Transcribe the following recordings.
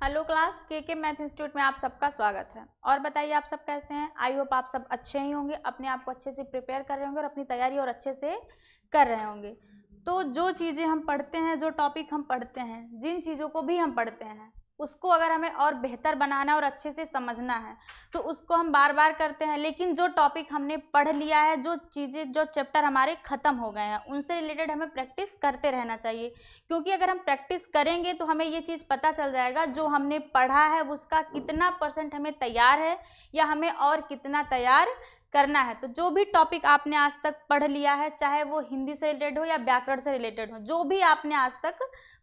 Hello class के math institute में आप सबका स्वागत है। और बताइए आप सब कैसे हैं। आई होप आप सब अच्छे ही होंगे, अपने आप को अच्छे से प्रिपेयर कर रहे होंगे और अपनी तैयारी और अच्छे से कर रहे होंगे। तो जो चीज़ें हम पढ़ते हैं, जो टॉपिक हम पढ़ते हैं, जिन चीज़ों को भी हम पढ़ते हैं, उसको अगर हमें और बेहतर बनाना और अच्छे से समझना है तो उसको हम बार बार करते हैं। लेकिन जो टॉपिक हमने पढ़ लिया है, जो चीज़ें, जो चैप्टर हमारे ख़त्म हो गए हैं, उनसे रिलेटेड हमें प्रैक्टिस करते रहना चाहिए। क्योंकि अगर हम प्रैक्टिस करेंगे तो हमें ये चीज़ पता चल जाएगा जो हमने पढ़ा है उसका कितना % हमें तैयार है या हमें और कितना तैयार करना है। तो जो भी टॉपिक आपने आज तक पढ़ लिया है, चाहे वो हिंदी से रिलेटेड हो या व्याकरण से रिलेटेड हो, जो भी आपने आज तक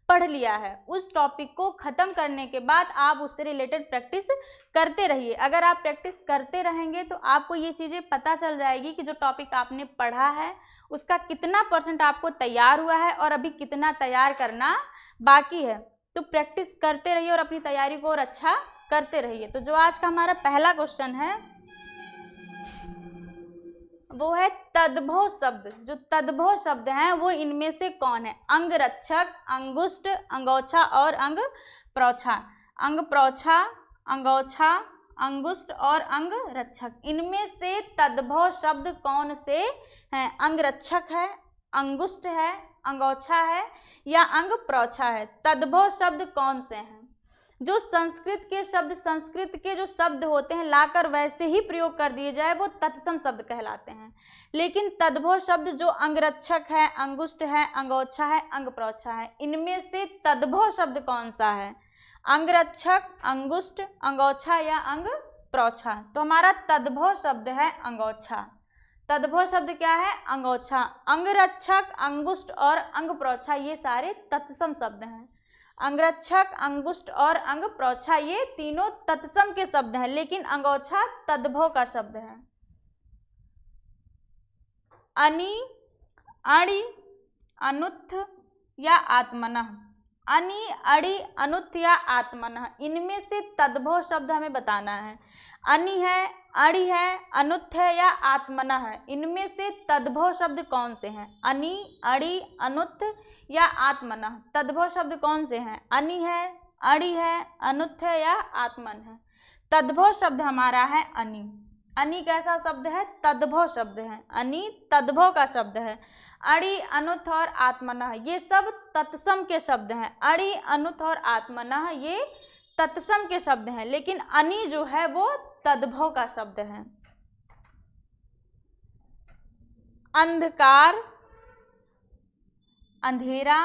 पढ़ लिया है, उस टॉपिक को ख़त्म करने के बाद आप उससे रिलेटेड प्रैक्टिस करते रहिए। अगर आप प्रैक्टिस करते रहेंगे तो आपको ये चीज़ें पता चल जाएगी कि जो टॉपिक आपने पढ़ा है उसका कितना % आपको तैयार हुआ है और अभी कितना तैयार करना बाकी है। तो प्रैक्टिस करते रहिए और अपनी तैयारी को और अच्छा करते रहिए। तो जो आज का हमारा पहला क्वेश्चन है वो है तद्भव शब्द। जो तद्भव शब्द हैं वो इनमें से कौन है? अंगरक्षक, अंगुष्ठ, अंगोछा और अंगप्रोछा। अंगप्रोछा, अंगोछा, अंगुष्ठ और अंगरक्षक, इनमें से तद्भव शब्द कौन से हैं? अंगरक्षक है, अंगुष्ठ है, अंगोछा है या अंगप्रोछा है? तद्भव शब्द कौन से हैं? जो संस्कृत के शब्द, संस्कृत के जो शब्द होते हैं लाकर वैसे ही प्रयोग कर दिए जाए वो तत्सम शब्द कहलाते हैं। लेकिन तद्भव शब्द जो अंगरक्षक है, अंगुष्ठ है, अंगोछा है, अंगप्रोछा है, इनमें से तद्भव शब्द कौन सा है? अंगरक्षक, अंगुष्ठ, अंगोछा या अंगप्रोछा? तो हमारा तद्भव शब्द है अंगोछा। तद्भव शब्द क्या है? अंगोछा। अंगरक्षक, अंगुष्ठ और अंगप्रोछा ये सारे तत्सम शब्द हैं। अंगरक्षक, अंगुष्ठ और अंगप्रोछा ये तीनों तत्सम के शब्द हैं, लेकिन अंगोछा तद्भव का शब्द है। अनि, अणि, अनुत्थ या आत्मनः। अनि, अणि, अनुत्थ या आत्मनः, इनमें से तद्भव शब्द हमें बताना है। अनि है, अणि है, अनुत्थ है या आत्मनः है, इनमें से तद्भव शब्द कौन से हैं? अनि, अणि, अनुत्थ या आत्मनः, तद्भव शब्द कौन से हैं? अनि है, अणि है, अनुत्थ है या आत्मन है? तद्भव शब्द हमारा है अनि। अनि कैसा शब्द है? तद्भव शब्द है। अनि तद्भव का शब्द है। अणि, अनुत्थ और आत्मनः ये सब तत्सम के शब्द हैं। अणि, अनुत्थ और आत्मनः ये तत्सम के शब्द हैं, लेकिन अनि जो है वो तद्भव का शब्द है। अंधकार, अंधेरा,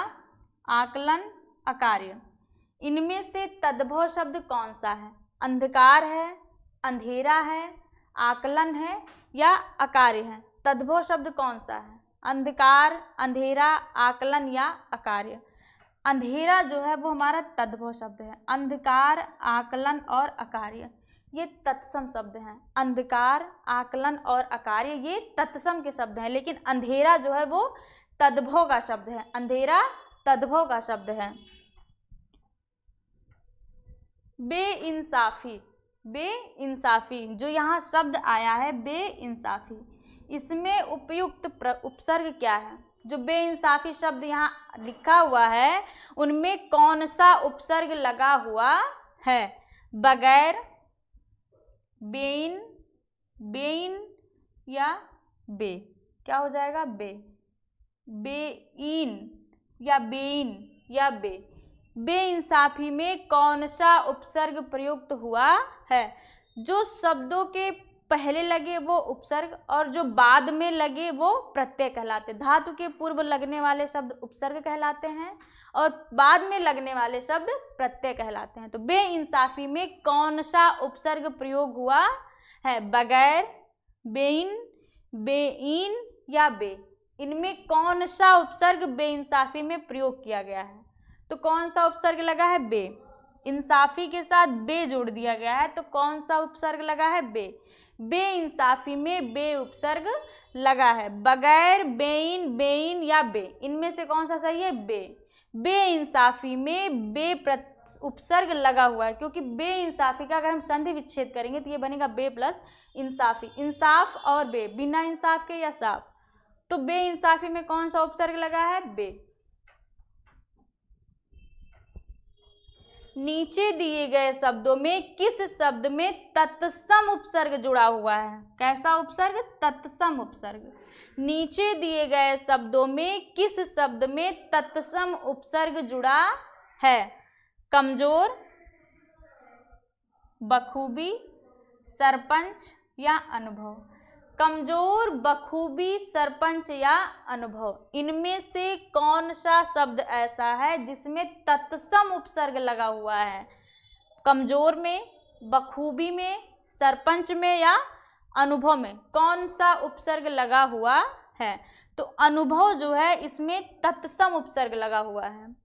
आकलन, अकार्य, इनमें से तद्भव शब्द कौन सा है? अंधकार है, अंधेरा है, आकलन है या अकार्य है? तद्भव शब्द कौन सा है? अंधकार, अंधेरा, आकलन या अकार्य? अंधेरा जो है वो हमारा तद्भव शब्द है। अंधकार, आकलन और अकार्य ये तत्सम शब्द हैं। अंधकार, आकलन और अकार्य ये तत्सम के शब्द हैं, लेकिन अंधेरा जो है वो तद्भव का शब्द है। अंधेरा तद्भव का शब्द है। बेइंसाफी, बेइंसाफी जो यहाँ शब्द आया है बेइंसाफी, इसमें उपयुक्त उपसर्ग क्या है? जो बेइंसाफी शब्द यहाँ लिखा हुआ है उनमें कौन सा उपसर्ग लगा हुआ है? बगैर, बेइन, बेइन या बे? क्या हो जाएगा? बे, बेइन या बेइन या बे? बेइंसाफी में कौन सा उपसर्ग प्रयुक्त हुआ है? जो शब्दों के पहले लगे वो उपसर्ग और जो बाद में लगे वो प्रत्यय कहलाते। धातु के पूर्व लगने वाले शब्द उपसर्ग कहलाते हैं और बाद में लगने वाले शब्द प्रत्यय कहलाते हैं। तो बेइंसाफी में कौन सा उपसर्ग प्रयोग हुआ है? बगैर, बेइन, बेइन या बे? इनमें कौन सा उपसर्ग बेइंसाफी में प्रयोग किया गया है? तो कौन सा उपसर्ग लगा है? बे। इंसाफी के साथ बे जोड़ दिया गया है, तो कौन सा उपसर्ग लगा है? बे। बेइंसाफी में बे उपसर्ग लगा है। बगैर, बेइन, बेइन या बे, इनमें से कौन सा सही है? बे। बेइंसाफी में बे उपसर्ग लगा हुआ है, क्योंकि बेइंसाफी का अगर हम संधि विच्छेद करेंगे तो ये बनेगा बे प्लस इंसाफी। इंसाफ और बे, बिना इंसाफ के या साफ, तो बेइंसाफी में कौन सा उपसर्ग लगा है? बे। नीचे दिए गए शब्दों में किस शब्द में तत्सम उपसर्ग जुड़ा हुआ है? कैसा उपसर्ग? तत्सम उपसर्ग। नीचे दिए गए शब्दों में किस शब्द में तत्सम उपसर्ग जुड़ा है? कमजोर, बखूबी, सरपंच या अनुभव। कमजोर, बखूबी, सरपंच या अनुभव, इनमें से कौन सा शब्द ऐसा है जिसमें तत्सम उपसर्ग लगा हुआ है? कमजोर में, बखूबी में, सरपंच में या अनुभव में कौन सा उपसर्ग लगा हुआ है? तो अनुभव जो है इसमें तत्सम उपसर्ग लगा हुआ है।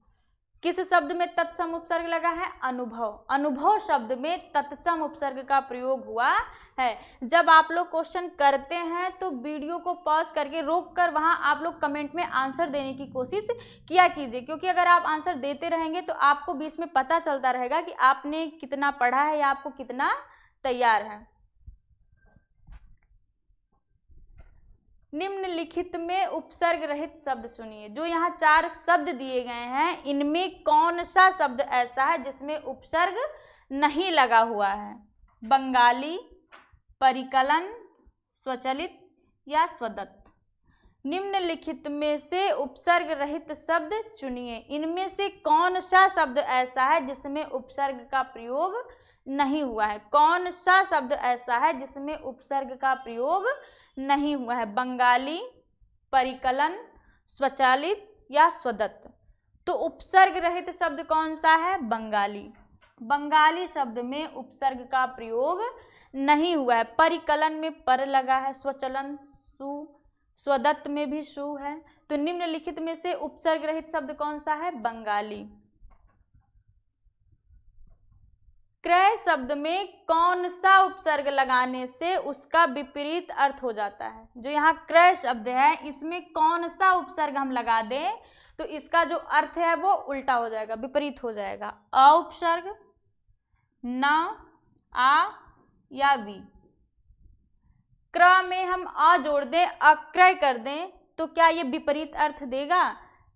किस शब्द में तत्सम उपसर्ग लगा है? अनुभव। अनुभव शब्द में तत्सम उपसर्ग का प्रयोग हुआ है। जब आप लोग क्वेश्चन करते हैं तो वीडियो को पॉज करके रोक कर वहाँ आप लोग कमेंट में आंसर देने की कोशिश किया कीजिए, क्योंकि अगर आप आंसर देते रहेंगे तो आपको बीच में पता चलता रहेगा कि आपने कितना पढ़ा है या आपको कितना तैयार है। निम्नलिखित में उपसर्ग रहित शब्द चुनिए। जो यहाँ 4 शब्द दिए गए हैं इनमें कौन सा शब्द ऐसा है जिसमें उपसर्ग नहीं लगा हुआ है? बंगाली, परिकलन, स्वचलित या स्वदत्त। निम्नलिखित में से उपसर्ग रहित शब्द चुनिए। इनमें से कौन सा शब्द ऐसा है जिसमें उपसर्ग का प्रयोग नहीं हुआ है? कौन सा शब्द ऐसा है जिसमें उपसर्ग का प्रयोग नहीं हुआ है? बंगाली, परिकलन, स्वचालित या स्वदत्त। तो उपसर्ग रहित शब्द कौन सा है? बंगाली। बंगाली शब्द में उपसर्ग का प्रयोग नहीं हुआ है। परिकलन में पर लगा है, स्वचलन सु, स्वदत्त में भी सु है। तो निम्नलिखित में से उपसर्ग रहित शब्द कौन सा है? बंगाली। क्रय शब्द में कौन सा उपसर्ग लगाने से उसका विपरीत अर्थ हो जाता है? जो यहाँ क्रय शब्द है इसमें कौन सा उपसर्ग हम लगा दें तो इसका जो अर्थ है वो उल्टा हो जाएगा, विपरीत हो जाएगा? अ उपसर्ग, न, आ या वी। क्रय में हम अ जोड़ दें, अक्रय कर दें तो क्या ये विपरीत अर्थ देगा?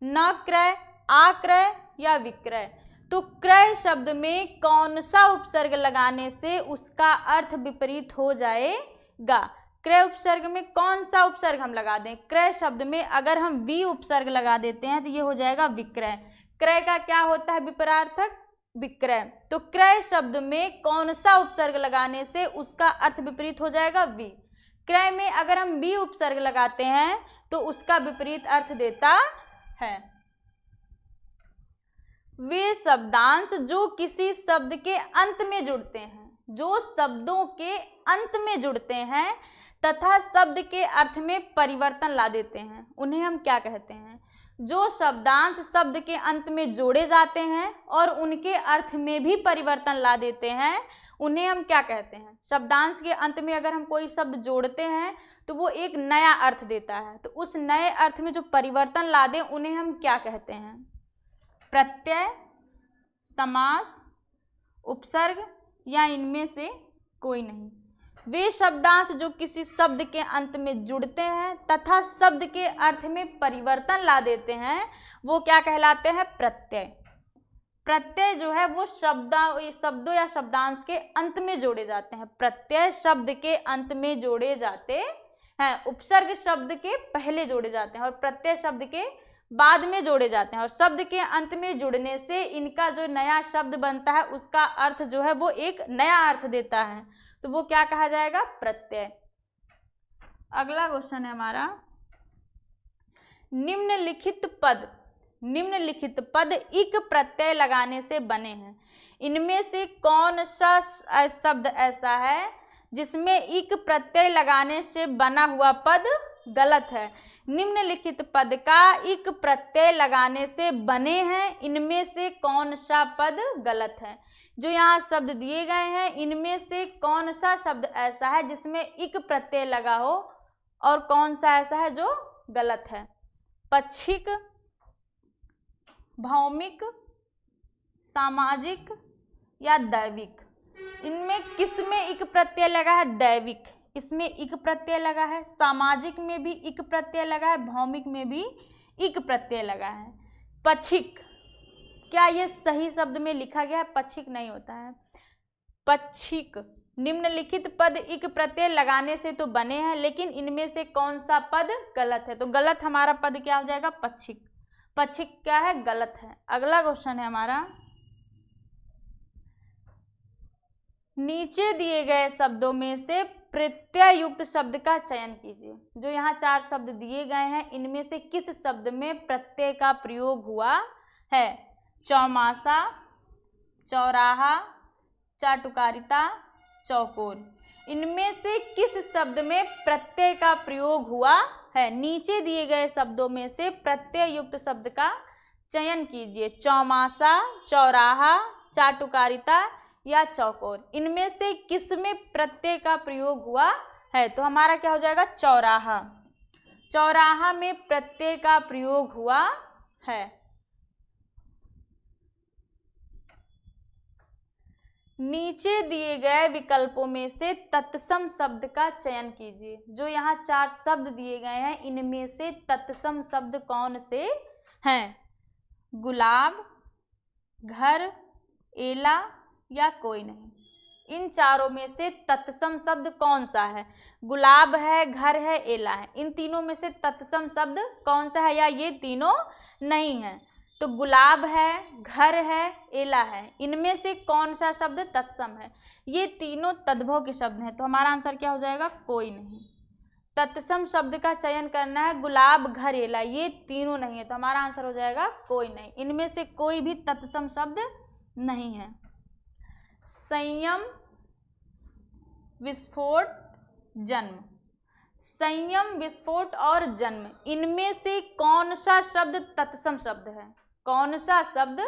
न क्रय, आक्रय या विक्रय। तो क्रय शब्द में कौन सा उपसर्ग लगाने से उसका अर्थ विपरीत हो जाएगा? क्रय उपसर्ग में कौन सा उपसर्ग हम लगा दें? क्रय शब्द में अगर हम वी उपसर्ग लगा देते हैं तो ये हो जाएगा विक्रय। क्रय का क्या होता है विपरीतार्थक? विक्रय। तो क्रय शब्द में कौन सा उपसर्ग लगाने से उसका अर्थ विपरीत हो जाएगा? वी। क्रय में अगर हम वी उपसर्ग लगाते हैं तो उसका विपरीत अर्थ देता है। वे शब्दांश जो किसी शब्द के अंत में जुड़ते हैं, जो शब्दों के अंत में जुड़ते हैं तथा शब्द के अर्थ में परिवर्तन ला देते हैं, उन्हें हम क्या कहते हैं? जो शब्दांश शब्द के अंत में जोड़े जाते हैं और उनके अर्थ में भी परिवर्तन ला देते हैं उन्हें हम क्या कहते हैं? शब्दांश के अंत में अगर हम कोई शब्द जोड़ते हैं तो वो एक नया अर्थ देता है, तो उस नए अर्थ में जो परिवर्तन ला दें उन्हें हम क्या कहते हैं? प्रत्यय, समास, उपसर्ग या इनमें से कोई नहीं। वे शब्दांश जो किसी शब्द के अंत में जुड़ते हैं तथा शब्द के अर्थ में परिवर्तन ला देते हैं वो क्या कहलाते हैं? प्रत्यय। प्रत्यय जो है वो शब्दों या शब्दांश के अंत में जोड़े जाते हैं। प्रत्यय शब्द के अंत में जोड़े जाते हैं, उपसर्ग शब्द के पहले जोड़े जाते हैं और प्रत्यय शब्द के बाद में जोड़े जाते हैं। और शब्द के अंत में जुड़ने से इनका जो नया शब्द बनता है उसका अर्थ जो है वो एक नया अर्थ देता है, तो वो क्या कहा जाएगा? प्रत्यय। अगला क्वेश्चन है हमारा, निम्नलिखित पद इक प्रत्यय लगाने से बने हैं। इनमें से कौन सा शब्द ऐसा है जिसमें इक प्रत्यय लगाने से बना हुआ पद गलत है? निम्नलिखित पद का इक प्रत्यय लगाने से बने हैं, इनमें से कौन सा पद गलत है? जो यहाँ शब्द दिए गए हैं इनमें से कौन सा शब्द ऐसा है जिसमें इक प्रत्यय लगा हो और कौन सा ऐसा है जो गलत है? पक्षिक, भौमिक, सामाजिक या दैविक। इनमें किस में इक प्रत्यय लगा है? दैविक, इसमें इक प्रत्यय लगा है। सामाजिक में भी इक प्रत्यय लगा है, भौमिक में भी इक प्रत्यय लगा है। पक्षिक, क्या ये सही शब्द में लिखा गया है? पक्षिक नहीं होता है, पक्षिक। निम्नलिखित पद इक प्रत्यय लगाने से तो बने हैं, लेकिन इनमें से कौन सा पद गलत है? तो गलत हमारा पद क्या हो जाएगा? पक्षिक। पक्षिक क्या है? गलत है। अगला क्वेश्चन है हमारा, नीचे दिए गए शब्दों में से प्रत्यय युक्त शब्द का चयन कीजिए। जो यहाँ 4 शब्द दिए गए हैं, इनमें से किस शब्द में प्रत्यय का प्रयोग हुआ है? चौमासा, चौराहा, चाटुकारिता, चौकोर। इनमें से किस शब्द में प्रत्यय का प्रयोग हुआ है? नीचे दिए गए शब्दों में से प्रत्यय युक्त शब्द का चयन कीजिए। चौमासा, चौराहा, चाटुकारिता या चौकोर। इनमें से किस में प्रत्यय का प्रयोग हुआ है? तो हमारा क्या हो जाएगा? चौराहा। चौराहा में प्रत्यय का प्रयोग हुआ है। नीचे दिए गए विकल्पों में से तत्सम शब्द का चयन कीजिए। जो यहाँ 4 शब्द दिए गए हैं, इनमें से तत्सम शब्द कौन से हैं? गुलाब, घर, एला या कोई नहीं। इन चारों में से तत्सम शब्द कौन सा है? गुलाब है, घर है, एला है। इन तीनों में से तत्सम शब्द कौन सा है, या ये तीनों नहीं है? तो गुलाब है, घर है, एला है। इनमें से कौन सा शब्द तत्सम है? ये तीनों तद्भव के शब्द हैं। तो हमारा आंसर क्या हो जाएगा? कोई नहीं। तत्सम शब्द का चयन करना है। गुलाब, घर, एला, ये तीनों नहीं है। तो हमारा आंसर हो जाएगा कोई नहीं। इनमें से कोई भी तत्सम शब्द नहीं है। संयम, विस्फोट, जन्म। संयम, विस्फोट और जन्म, इनमें से कौन सा शब्द तत्सम शब्द है? कौन सा शब्द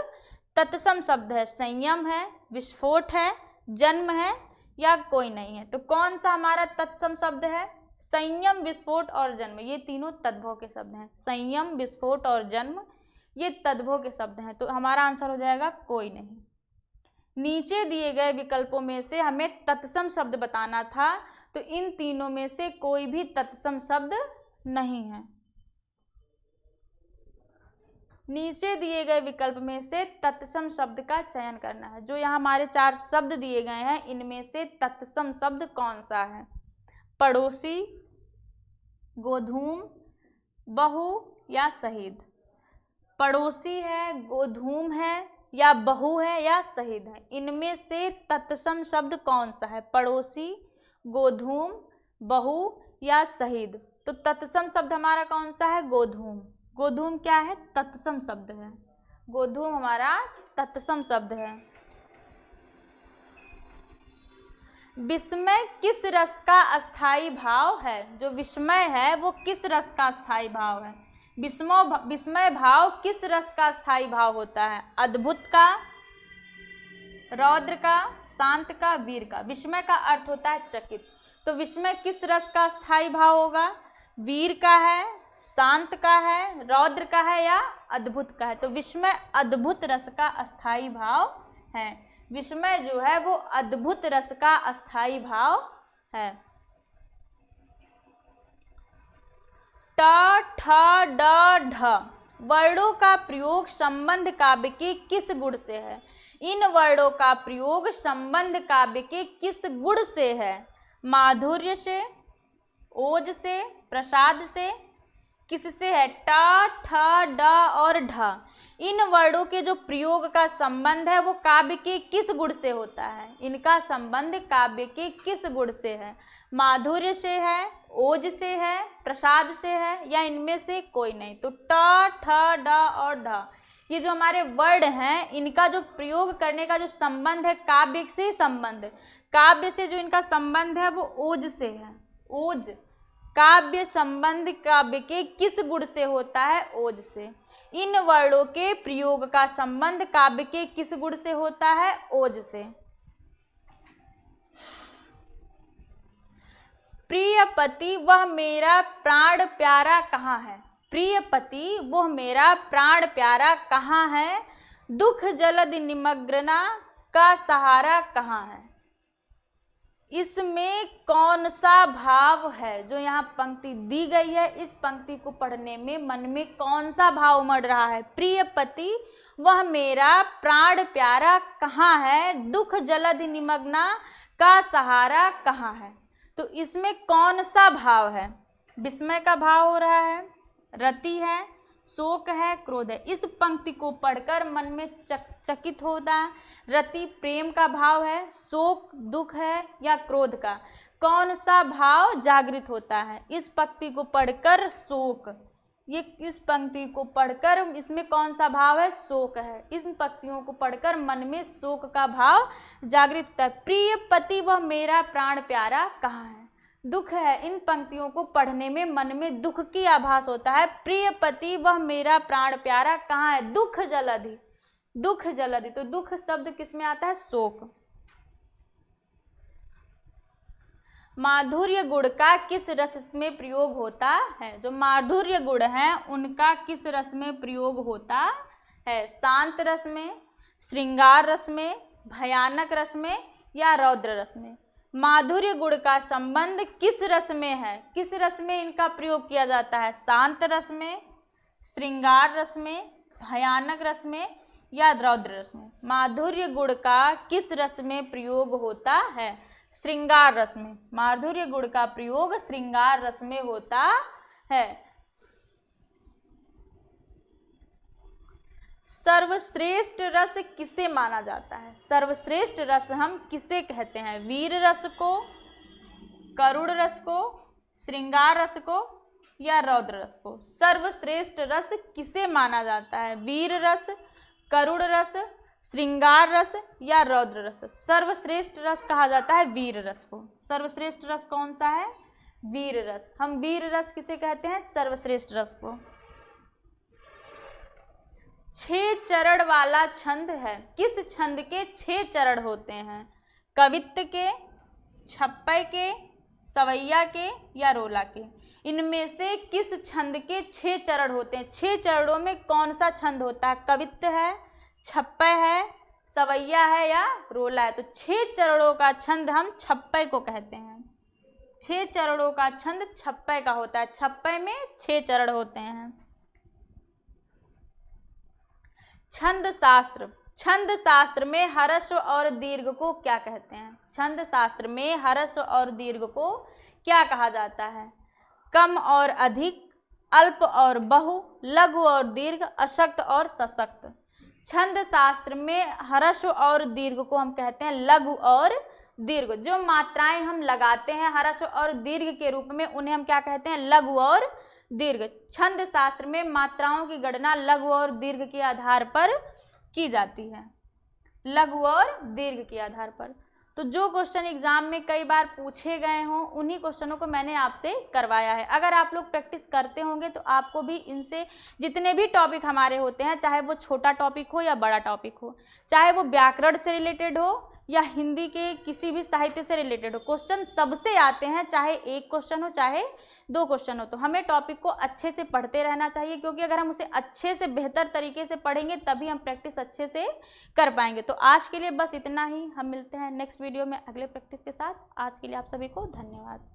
तत्सम शब्द है? संयम है, विस्फोट है, जन्म है या कोई नहीं है? तो कौन सा हमारा तत्सम शब्द है? संयम, विस्फोट और जन्म, ये तीनों तद्भव के शब्द हैं। संयम, विस्फोट और जन्म ये तद्भव के शब्द हैं। तो हमारा आंसर हो जाएगा कोई नहीं। नीचे दिए गए विकल्पों में से हमें तत्सम शब्द बताना था, तो इन तीनों में से कोई भी तत्सम शब्द नहीं है। नीचे दिए गए विकल्प में से तत्सम शब्द का चयन करना है। जो यहाँ हमारे 4 शब्द दिए गए हैं, इनमें से तत्सम शब्द कौन सा है? पड़ोसी, गोधूम, बहू या शहीद। पड़ोसी है, गोधूम है या बहू है या शहीद है। इनमें से तत्सम शब्द कौन सा है? पड़ोसी, गोधूम, बहू या शहीद। तो तत्सम शब्द हमारा कौन सा है? गोधूम। गोधूम क्या है? तत्सम शब्द है। गोधूम हमारा तत्सम शब्द है। विस्मय किस रस का अस्थाई भाव है? जो विस्मय है वो किस रस का अस्थाई भाव है? विस्मय भाव किस रस का स्थायी भाव होता है? अद्भुत का, रौद्र का, शांत का, वीर का। विस्मय का अर्थ होता है चकित। तो विस्मय किस रस का स्थायी भाव होगा? वीर का है, शांत का है, रौद्र का है या अद्भुत का है? तो विस्मय अद्भुत रस का अस्थायी भाव है। विस्मय जो है वो अद्भुत रस का अस्थायी भाव है। ट, ठ, ड, ढ वर्णों का प्रयोग संबंध काव्य के किस गुण से है? इन वर्णों का प्रयोग संबंध काव्य के किस गुण से है? माधुर्य से, ओज से, प्रसाद से, किससे है? ट, ठ, ड और ढ। इन वर्णों के जो प्रयोग का संबंध है वो काव्य के किस गुण से होता है? इनका संबंध काव्य के किस गुण से है? माधुर्य से है, ओज से है, प्रसाद से है या इनमें से कोई नहीं? तो ट, ठ, ड और ढ ये जो हमारे वर्ड हैं, इनका जो प्रयोग करने का जो संबंध है काव्य से संबंध, काव्य से जो इनका संबंध है वो ओज से है। ओज, काव्य संबंध काव्य के किस गुण से होता है? ओज से। इन वर्णों के प्रयोग का संबंध काव्य के किस गुण से होता है? ओज से। प्रिय पति वह मेरा प्राण प्यारा कहाँ है? प्रिय पति वह मेरा प्राण प्यारा कहाँ है? दुख जलद निमग्ना का सहारा कहाँ है? इसमें कौन सा भाव है? जो यहाँ पंक्ति दी गई है, इस पंक्ति को पढ़ने में मन में कौन सा भाव उमड़ रहा है? प्रिय पति वह मेरा प्राण प्यारा कहाँ है, दुख जलधि निमग्ना का सहारा कहाँ है। तो इसमें कौन सा भाव है? विस्मय का भाव हो रहा है, रति है, शोक है, क्रोध है। इस पंक्ति को पढ़कर मन में चकित होता है। रति प्रेम का भाव है, शोक दुख है या क्रोध का? कौन सा भाव जागृत होता है? इस पंक्ति को पढ़कर शोक, ये इस पंक्ति को पढ़कर इसमें कौन सा भाव है? शोक है। इन पंक्तियों को पढ़कर मन में शोक का भाव जागृत होता है। प्रिय पति वह मेरा प्राण प्यारा कहाँ है? दुख है। इन पंक्तियों को पढ़ने में मन में दुख की आभास होता है। प्रिय पति वह मेरा प्राण प्यारा कहाँ है? दुख जलधि, दुख जलधि। तो दुख शब्द किसमें आता है? शोक। माधुर्य गुण का किस रस में प्रयोग होता है? जो माधुर्य गुण है उनका किस रस में प्रयोग होता है? शांत रस में, श्रृंगार रस में, भयानक रस में या रौद्र रस में? माधुर्य गुण का संबंध किस रस में है? किस रस में इनका प्रयोग किया जाता है? शांत रस में, श्रृंगार रस में, भयानक रस में या रौद्र रस में? माधुर्य गुण का किस रस में प्रयोग होता है? श्रृंगार रस में। माधुर्य गुण का प्रयोग श्रृंगार रस में होता है। सर्वश्रेष्ठ रस किसे माना जाता है? सर्वश्रेष्ठ रस हम किसे कहते हैं? वीर रस को, करुण रस को, श्रृंगार रस को या रौद्र रस को? सर्वश्रेष्ठ रस किसे माना जाता है? वीर रस, करुण रस, श्रृंगार रस या रौद्र रस? सर्वश्रेष्ठ रस कहा जाता है वीर रस को। सर्वश्रेष्ठ रस कौन सा है? वीर रस। हम वीर रस किसे कहते हैं? सर्वश्रेष्ठ रस को। 6 चरण वाला छंद है। किस छंद के 6 चरण होते हैं? कवित्त के, छप्पय के, सवैया के या रोला के? इनमें से किस छंद के 6 चरण होते हैं? 6 चरणों में कौन सा छंद होता है? कवित्त है, छप्पय है, सवैया है या रोला है? तो 6 चरणों का छंद हम छप्पय को कहते हैं। 6 चरणों का छंद छप्पय का होता है। छप्पय में 6 चरण होते हैं। छंद शास्त्र। छंद शास्त्र में ह्रस्व और दीर्घ को क्या कहते हैं? छंद शास्त्र में ह्रस्व और दीर्घ को क्या कहा जाता है? कम और अधिक, अल्प और बहु, लघु और दीर्घ, अशक्त और सशक्त। छंद शास्त्र में ह्रस्व और दीर्घ को हम कहते हैं लघु और दीर्घ। जो मात्राएं हम लगाते हैं ह्रस्व और दीर्घ के रूप में उन्हें हम क्या कहते हैं? लघु और दीर्घ। छंद शास्त्र में मात्राओं की गणना लघु और दीर्घ के आधार पर की जाती है। लघु और दीर्घ के आधार पर। तो जो क्वेश्चन एग्जाम में कई बार पूछे गए हों उन्हीं क्वेश्चनों को मैंने आपसे करवाया है। अगर आप लोग प्रैक्टिस करते होंगे तो आपको भी इनसे जितने भी टॉपिक हमारे होते हैं, चाहे वो छोटा टॉपिक हो या बड़ा टॉपिक हो, चाहे वो व्याकरण से रिलेटेड हो या हिंदी के किसी भी साहित्य से रिलेटेड हो, क्वेश्चन सबसे आते हैं, चाहे एक क्वेश्चन हो चाहे 2 क्वेश्चन हो। तो हमें टॉपिक को अच्छे से पढ़ते रहना चाहिए, क्योंकि अगर हम उसे अच्छे से बेहतर तरीके से पढ़ेंगे तभी हम प्रैक्टिस अच्छे से कर पाएंगे। तो आज के लिए बस इतना ही। हम मिलते हैं नेक्स्ट वीडियो में अगले प्रैक्टिस के साथ। आज के लिए आप सभी को धन्यवाद।